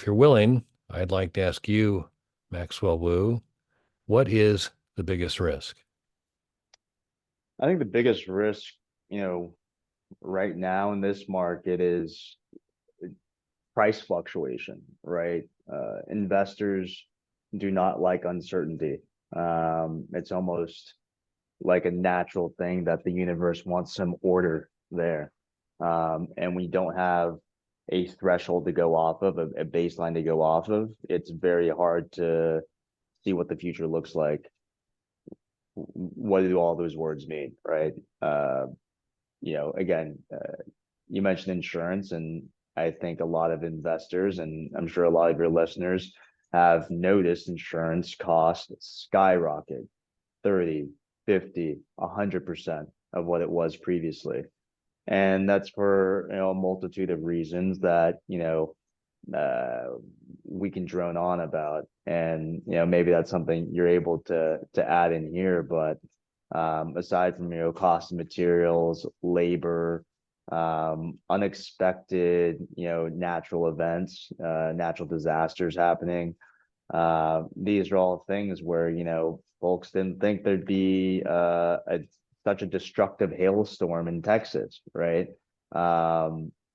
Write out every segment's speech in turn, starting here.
If you're willing, I'd like to ask you, Maxwell Wu, what is the biggest risk? I think the biggest risk, you know, right now in this market is price fluctuation, right? Investors do not like uncertainty. It's almost like a natural thing that the universe wants some order there. And we don't have a threshold to go off of, a baseline to go off of. It's very hard to see what the future looks like. What do all those words mean, right? Again, you mentioned insurance, and I think a lot of investors, and I'm sure a lot of your listeners have noticed insurance costs skyrocket 30, 50, 100% of what it was previously. And that's for, a multitude of reasons that, uh, we can drone on about. And, maybe that's something you're able to add in here, but aside from cost of materials, labor, unexpected natural events, natural disasters happening. These are all things where folks didn't think there'd be such a destructive hailstorm in Texas, right?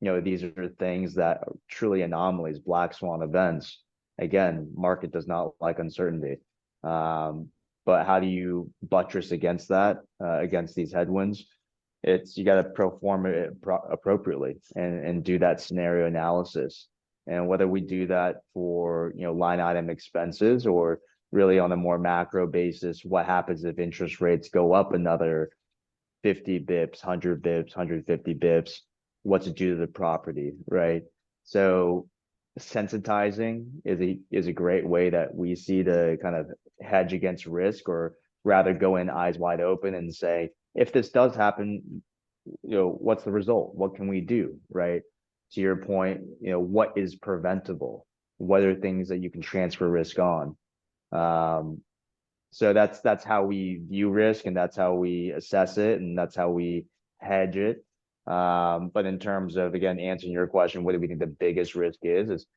These are things that are truly anomalies, black swan events. Again, market does not like uncertainty. Um, but how do you buttress against that, against these headwinds? It's you got to perform it appropriately and do that scenario analysis. And whether we do that for line item expenses or really on a more macro basis, what happens if interest rates go up another 50 bips, 100 bips, 150 bips? What's it do to the property, right? So sensitizing is a great way that we see to kind of hedge against risk, or rather go in eyes wide open and say, if this does happen, what's the result? What can we do, right? To your point, what is preventable? What are things that you can transfer risk on? Um, so that's how we view risk, and that's how we assess it, and that's how we hedge it. But in terms of, again, answering your question, what do we think the biggest risk is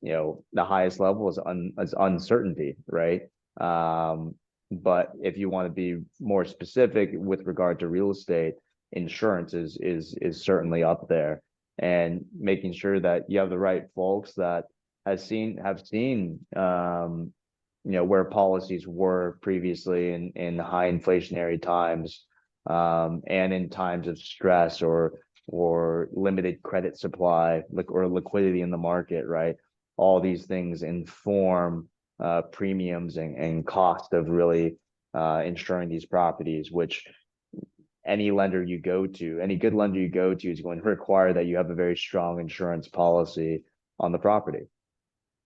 the highest level is uncertainty, right? But if you want to be more specific with regard to real estate, insurance is certainly up there, and making sure that you have the right folks that have seen where policies were previously in high inflationary times, and in times of stress or limited credit supply, or liquidity in the market, right? All these things inform premiums and cost of really insuring these properties, which any lender you go to, any good lender you go to, is going to require that you have a very strong insurance policy on the property.